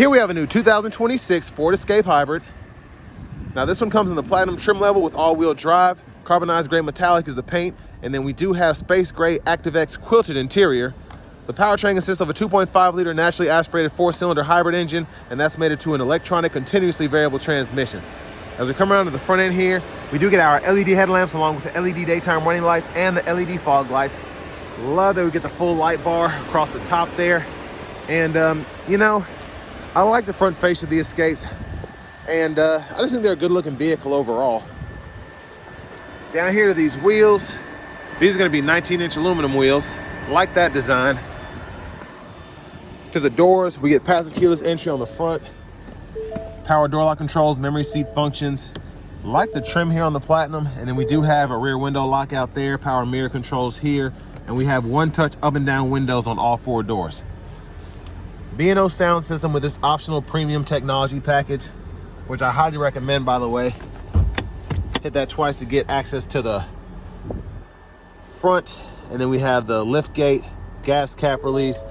Here we have a new 2026 Ford Escape Hybrid. Now this one comes in the platinum trim level with all-wheel drive. Carbonized gray metallic is the paint, and then we do have space gray ActiveX quilted interior. The powertrain consists of a 2.5-liter naturally aspirated 4-cylinder hybrid engine, and that's mated to an electronic continuously variable transmission. As we come around to the front end here, we do get our LED headlamps along with the LED daytime running lights and the LED fog lights. Love that we get the full light bar across the top there. And you know, I like the front face of the Escapes, and I just think they're a good looking vehicle overall. Down here to these wheels, these are going to be 19-inch aluminum wheels. Like that design. To the doors, we get passive keyless entry on the front, power door lock controls, memory seat functions. Like the trim here on the Platinum, and then we do have a rear window lock out there, power mirror controls here, and we have one-touch up and down windows on all 4 doors. B&O sound system with this optional premium technology package, which I highly recommend, by the way. Hit that twice to get access to the front, and then we have the lift gate, gas cap release,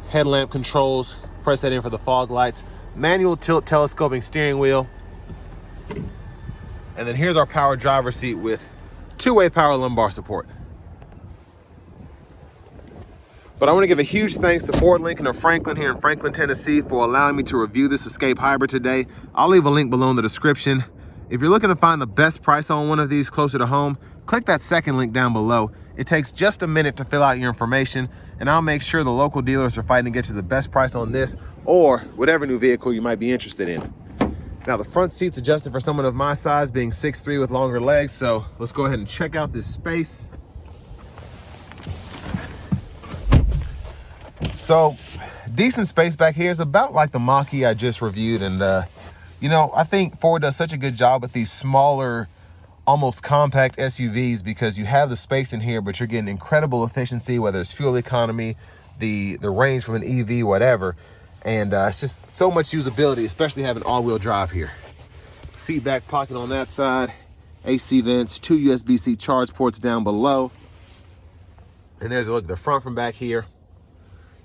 headlamp controls, press that in for the fog lights, manual tilt telescoping steering wheel, and then here's our power driver seat with 2-way power lumbar support. But I want to give a huge thanks to Ford, Lincoln, and Franklin here in Franklin, Tennessee for allowing me to review this Escape Hybrid today. I'll leave a link below in the description. If you're looking to find the best price on one of these closer to home, click that second link down below. It takes just a minute to fill out your information, and I'll make sure the local dealers are fighting to get you the best price on this or whatever new vehicle you might be interested in. Now, the front seat's adjusted for someone of my size, being 6'3" with longer legs, so let's go ahead and check out this space. So, decent space back here. Is about like the Mach-E I just reviewed, and you know, I think Ford does such a good job with these smaller, almost compact SUVs, because you have the space in here, but you're getting incredible efficiency, whether it's fuel economy, the range from an EV, whatever. And it's just so much usability, especially having all-wheel drive here. Seat back pocket on that side, AC vents, 2 USB-C charge ports down below. And there's a look at the front from back here.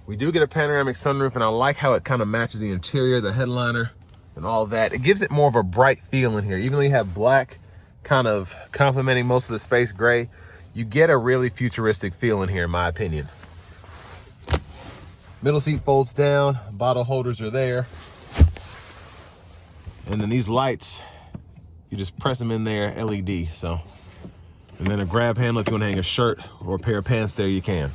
We do get a panoramic sunroof, and I like how it kind of matches the interior, the headliner, and all that. It gives it more of a bright feel in here. Even though you have black kind of complementing most of the space gray, you get a really futuristic feel in here, in my opinion. Middle seat folds down, bottle holders are there. And then these lights, you just press them in there, LED, so. And then a grab handle if you want to hang a shirt or a pair of pants there, you can.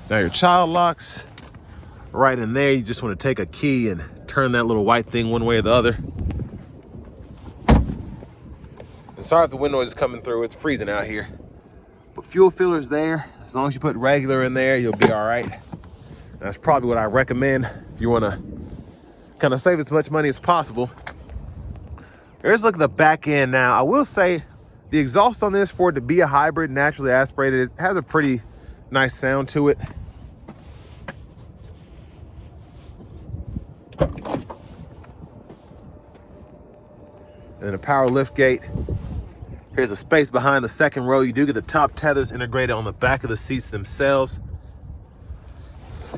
Now your child locks right in there. You just want to take a key and turn that little white thing one way or the other. And sorry if the wind noise is coming through, it's freezing out here. But fuel filler's there. As long as you put regular in there, you'll be all right. That's probably what I recommend if you want to kind of save as much money as possible. Here's a look at the back end now. I will say the exhaust on this, for it to be a hybrid, naturally aspirated, it has a pretty nice sound to it. And then a power lift gate. Here's a space behind the second row. You do get the top tethers integrated on the back of the seats themselves.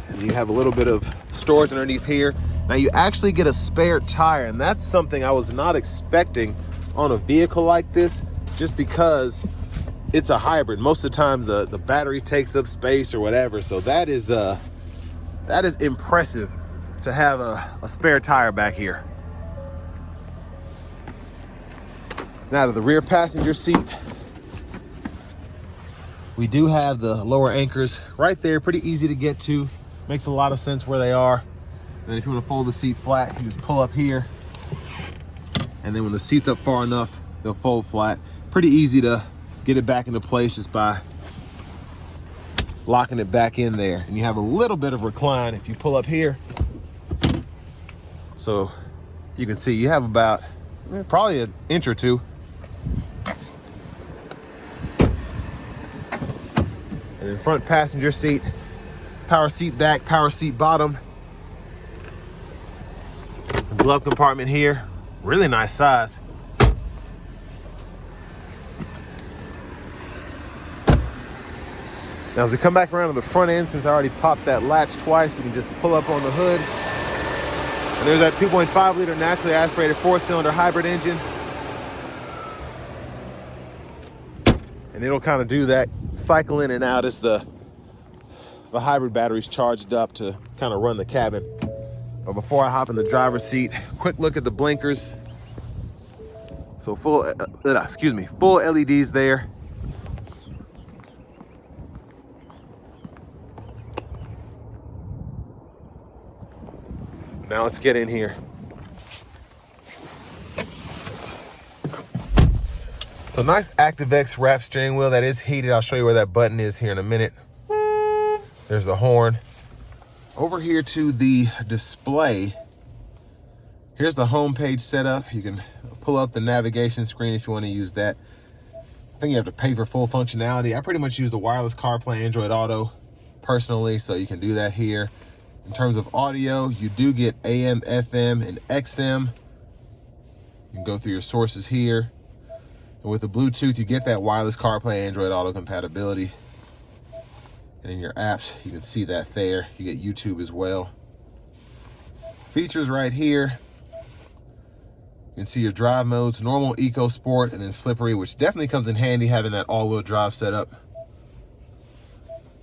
And you have a little bit of storage underneath here. Now you actually get a spare tire, and that's something I was not expecting on a vehicle like this, just because it's a hybrid. Most of the time the battery takes up space or whatever. So that is impressive to have a spare tire back here. Now to the rear passenger seat. We do have the lower anchors right there, pretty easy to get to. Makes a lot of sense where they are. And if you want to fold the seat flat, you just pull up here. And then when the seat's up far enough, they'll fold flat. Pretty easy to get it back into place just by locking it back in there. And you have a little bit of recline if you pull up here. So you can see you have about probably an inch or two. And then front passenger seat, power seat back, power seat bottom. Glove compartment here, really nice size. Now as we come back around to the front end, since I already popped that latch twice, we can just pull up on the hood. And there's that 2.5 liter naturally aspirated 4-cylinder hybrid engine. And it'll kind of do that cycle in and out as the hybrid battery's charged up to kind of run the cabin. But before I hop in the driver's seat, quick look at the blinkers. So full LEDs there. Now let's get in here. So nice ActiveX wrap steering wheel that is heated. I'll show you where that button is here in a minute. There's the horn. Over here to the display, here's the home page setup. You can pull up the navigation screen if you want to use that. I think you have to pay for full functionality. I pretty much use the wireless CarPlay Android Auto personally, so you can do that here. In terms of audio, you do get AM, FM, and XM. You can go through your sources here. And with the Bluetooth, you get that wireless CarPlay Android Auto compatibility. And in your apps, you can see that there. You get YouTube as well. Features right here. You can see your drive modes, normal, eco, sport, and then slippery, which definitely comes in handy having that all-wheel drive setup.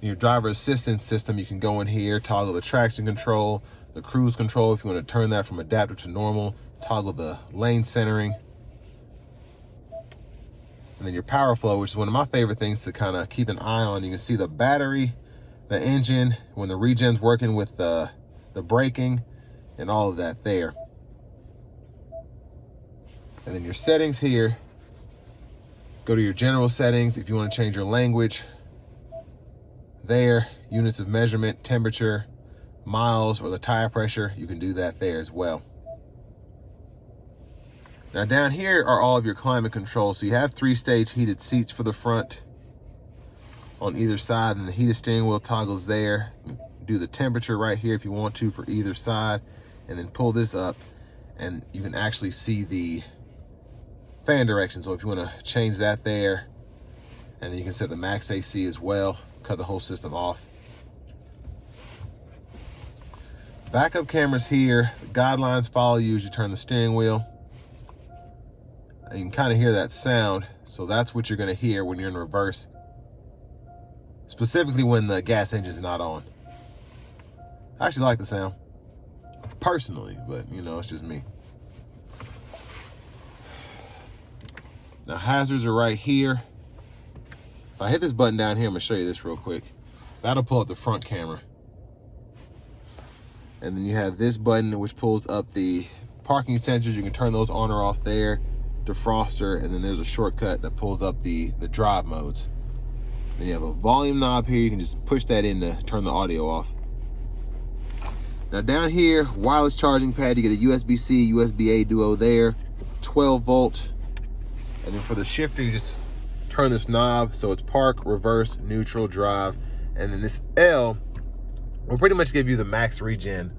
In your driver assistance system, you can go in here, toggle the traction control, the cruise control if you want to turn that from adaptive to normal, toggle the lane centering. And then your power flow, which is one of my favorite things to kind of keep an eye on. You can see the battery, the engine, when the regen's working with the braking, and all of that there. And then your settings here, go to your general settings if you want to change your language. There, units of measurement, temperature, miles, or the tire pressure, you can do that there as well. Now down here are all of your climate controls. So you have 3-stage heated seats for the front on either side, and the heated steering wheel toggles there. Do the temperature right here if you want to for either side, and then pull this up and you can actually see the fan direction. So if you want to change that there, and then you can set the max AC as well, cut the whole system off. Backup cameras here. The guidelines follow you as you turn the steering wheel. And you can kind of hear that sound. So that's what you're going to hear when you're in reverse, specifically when the gas engine is not on. I actually like the sound personally, but you know, it's just me. Now hazards are right here. If I hit this button down here, I'm gonna show you this real quick. That'll pull up the front camera. And then you have this button which pulls up the parking sensors. You can turn those on or off there. Defroster, and then there's a shortcut that pulls up the drive modes. Then you have a volume knob here. You can just push that in to turn the audio off. Now down here, wireless charging pad. You get a USB-C, USB-A duo there, 12 volt. And then for the shifter, you just turn this knob so it's park, reverse, neutral, drive. And then this L will pretty much give you the max regen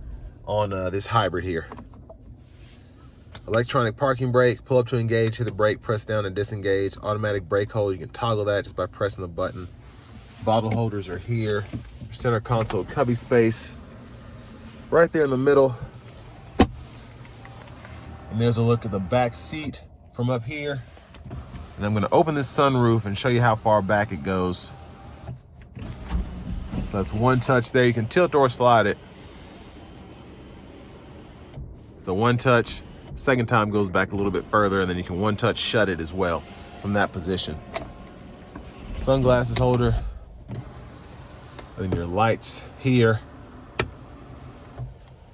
on this hybrid here. Electronic parking brake, pull up to engage, hit the brake, press down to disengage. Automatic brake hold, you can toggle that just by pressing the button. Bottle holders are here. Center console cubby space right there in the middle. And there's a look at the back seat from up here. And I'm gonna open this sunroof and show you how far back it goes. So that's one touch there. You can tilt or slide it. So one touch. Second time goes back a little bit further, and then you can one touch shut it as well from that position. Sunglasses holder. And then your lights here.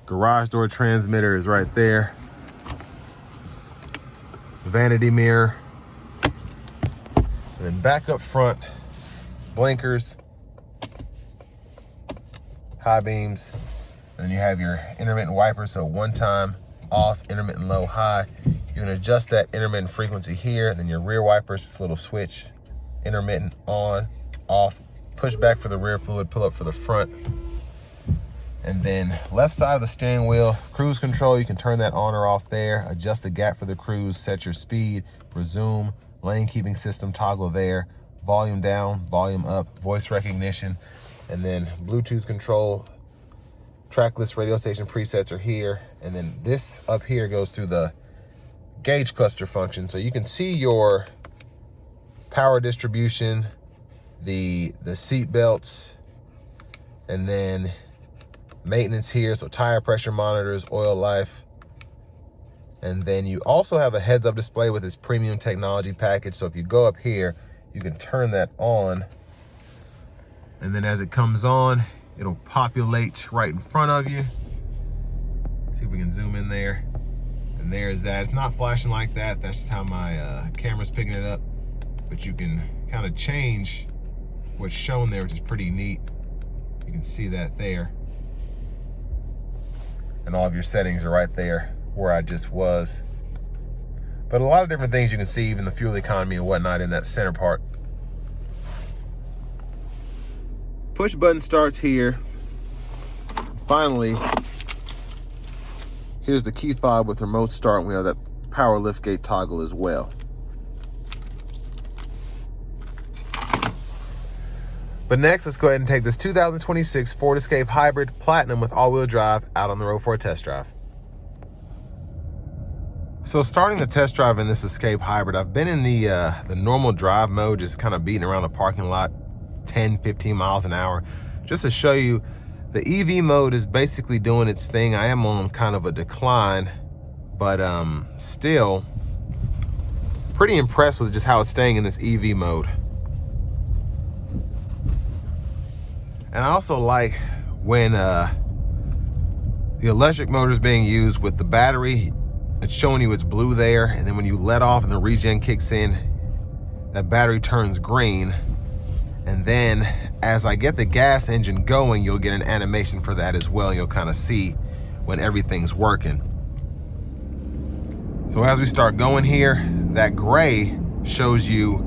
Garage door transmitter is right there. Vanity mirror. And then back up front, blinkers, high beams. And then you have your intermittent wiper, so one time off, intermittent low, high. You can adjust that intermittent frequency here. Then your rear wipers, this little switch, intermittent on, off, push back for the rear fluid, pull up for the front. And then left side of the steering wheel, cruise control, you can turn that on or off there, adjust the gap for the cruise, set your speed, resume, lane keeping system toggle there, volume down, volume up, voice recognition, and then Bluetooth control. Track list radio station presets are here. And then this up here goes through the gauge cluster function. So you can see your power distribution, the seat belts, and then maintenance here. So tire pressure monitors, oil life. And then you also have a heads-up display with this premium technology package. So if you go up here, you can turn that on. And then as it comes on, it'll populate right in front of you. See if we can zoom in there. And there's that. It's not flashing like that. That's just how my camera's picking it up. But you can kind of change what's shown there, which is pretty neat. You can see that there. And all of your settings are right there where I just was. But a lot of different things you can see, even the fuel economy and whatnot in that center part. Push button starts here. Finally, here's the key fob with remote start, and we have that power liftgate toggle as well. But next, let's go ahead and take this 2026 Ford Escape Hybrid Platinum with all-wheel drive out on the road for a test drive. So starting the test drive in this Escape Hybrid, I've been in the normal drive mode, just kind of beating around the parking lot 10, 15 miles an hour. Just to show you, the EV mode is basically doing its thing. I am on kind of a decline, but still pretty impressed with just how it's staying in this EV mode. And I also like when the electric motor is being used with the battery. It's showing you it's blue there, and then when you let off and the regen kicks in, that battery turns green. And then as I get the gas engine going, you'll get an animation for that as well. You'll kind of see when everything's working. So as we start going here, that gray shows you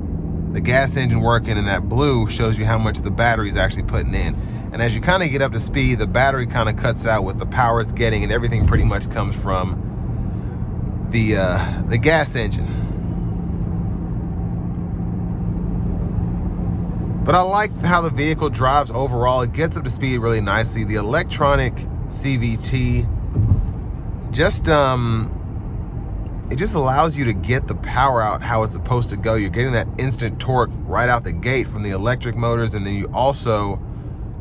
the gas engine working, and that blue shows you how much the battery is actually putting in. And as you kind of get up to speed, the battery kind of cuts out with the power it's getting, and everything pretty much comes from the gas engine. But I like how the vehicle drives overall. It gets up to speed really nicely. The electronic CVT just it just allows you to get the power out how it's supposed to go. You're getting that instant torque right out the gate from the electric motors, and then you also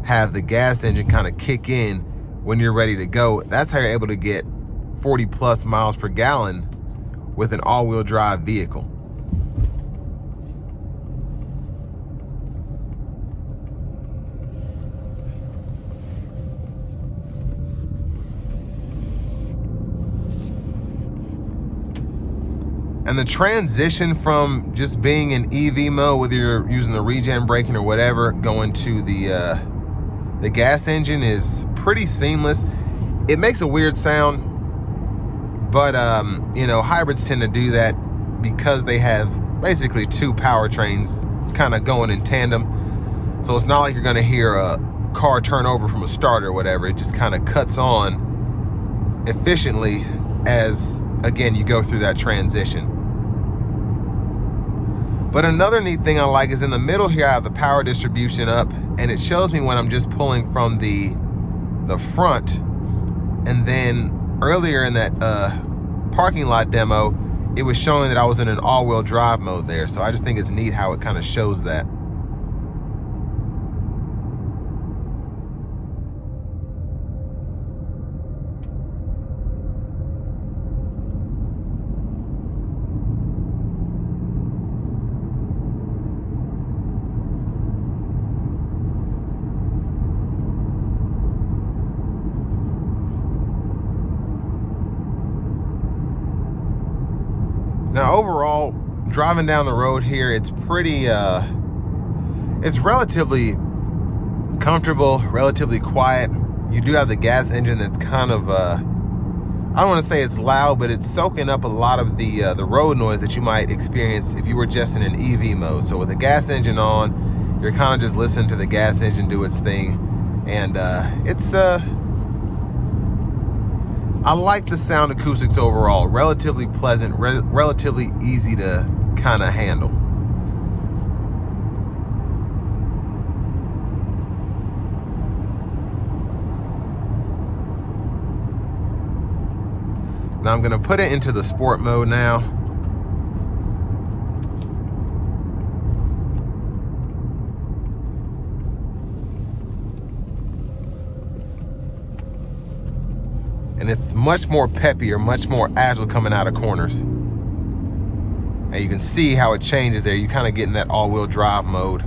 have the gas engine kind of kick in when you're ready to go. That's how you're able to get 40 plus miles per gallon with an all-wheel drive vehicle. And the transition from just being in EV mode, whether you're using the regen braking or whatever, going to the gas engine is pretty seamless. It makes a weird sound, but you know, hybrids tend to do that because they have basically two powertrains kind of going in tandem. So it's not like you're gonna hear a car turn over from a start or whatever. It just kind of cuts on efficiently as, again, you go through that transition. But another neat thing I like is in the middle here, I have the power distribution up, and it shows me when I'm just pulling from the front. And then earlier in that parking lot demo, it was showing that I was in an all-wheel drive mode there. So I just think it's neat how it kind of shows that. Now overall, driving down the road here, it's pretty, it's relatively comfortable, relatively quiet. You do have the gas engine that's kind of, I don't want to say it's loud, but it's soaking up a lot of the road noise that you might experience if you were just in an EV mode. So with the gas engine on, you're kind of just listening to the gas engine do its thing. And it's, I like the sound acoustics overall. Relatively pleasant, relatively easy to kind of handle. Now I'm gonna put it into the sport mode now. And it's much more peppier, much more agile coming out of corners. And you can see how it changes there. You kind of get in that all-wheel drive mode.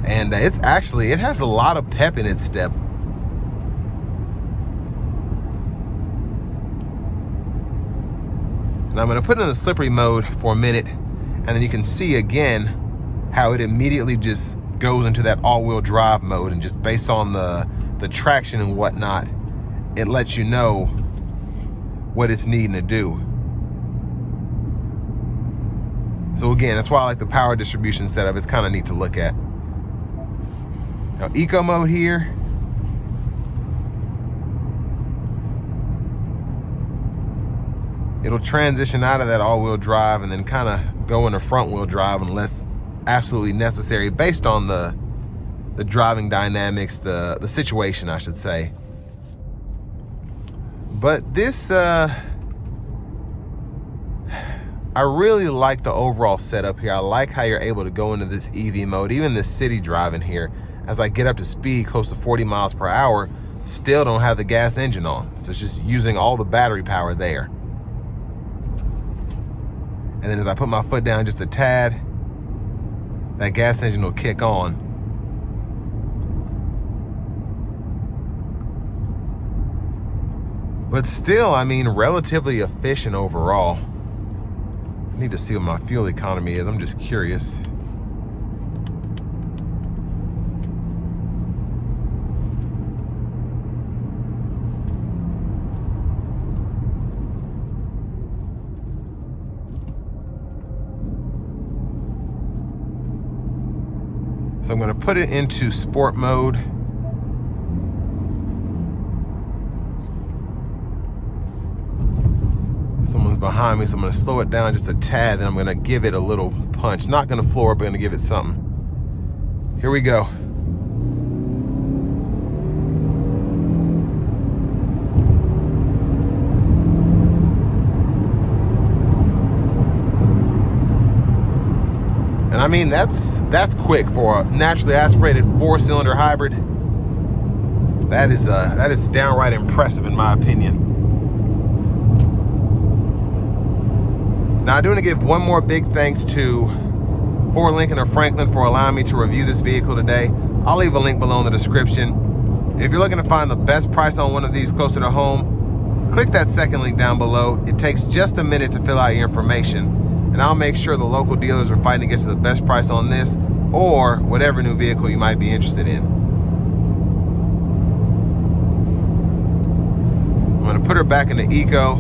And it has a lot of pep in its step. And I'm gonna put it in the slippery mode for a minute, and then you can see again how it immediately just goes into that all-wheel drive mode, and just based on the traction and whatnot, it lets you know what it's needing to do. So again, that's why I like the power distribution setup. It's kind of neat to look at. Now, eco mode here. It'll transition out of that all-wheel drive and then kind of go into front-wheel drive unless absolutely necessary, based on the driving dynamics, the situation, I should say. But this, I really like the overall setup here. I like how you're able to go into this EV mode, even this city driving here. As I get up to speed close to 40 miles per hour, still don't have the gas engine on. So it's just using all the battery power there. And then as I put my foot down just a tad, that gas engine will kick on. But still, I mean, relatively efficient overall. I need to see what my fuel economy is. I'm just curious. So I'm going to put it into sport mode. Someone's behind me, so I'm going to slow it down just a tad, then I'm going to give it a little punch. Not going to floor it, but going to give it something. Here we go. And I mean, that's quick for a naturally aspirated 4-cylinder hybrid. That is downright impressive in my opinion. Now I do want to give one more big thanks to Ford Lincoln of Franklin for allowing me to review this vehicle today. I'll leave a link below in the description. If you're looking to find the best price on one of these closer to home, click that second link down below. It takes just a minute to fill out your information, and I'll make sure the local dealers are fighting to get you the best price on this or whatever new vehicle you might be interested in. I'm going to put her back into eco.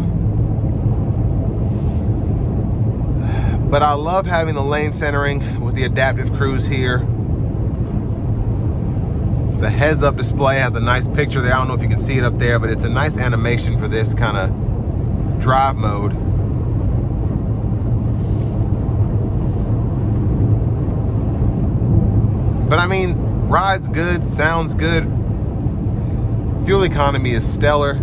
But I love having the lane centering with the adaptive cruise here. The heads-up display has a nice picture there. I don't know if you can see it up there, but it's a nice animation for this kind of drive mode. But I mean, ride's good, sounds good. Fuel economy is stellar.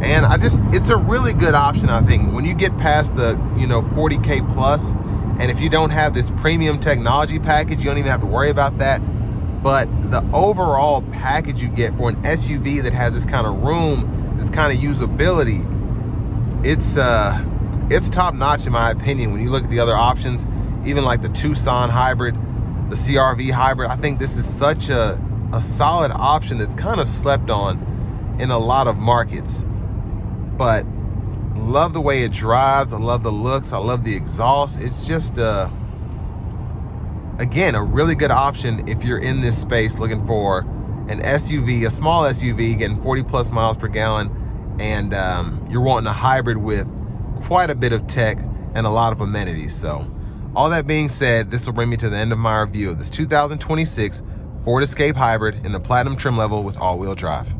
And it's a really good option, I think. When you get past the, 40K plus, and if you don't have this premium technology package, you don't even have to worry about that. But the overall package you get for an SUV that has this kind of room, this kind of usability, it's top notch in my opinion. When you look at the other options, even like the Tucson hybrid, the CR-V hybrid, I think this is such a solid option that's kind of slept on in a lot of markets. But love the way it drives. I love the looks. I love the exhaust. It's just again, a really good option if you're in this space looking for an SUV, a small SUV, getting 40 plus miles per gallon, and you're wanting a hybrid with quite a bit of tech and a lot of amenities. So all that being said, this will bring me to the end of my review of this 2026 Ford Escape Hybrid in the Platinum trim level with all-wheel drive.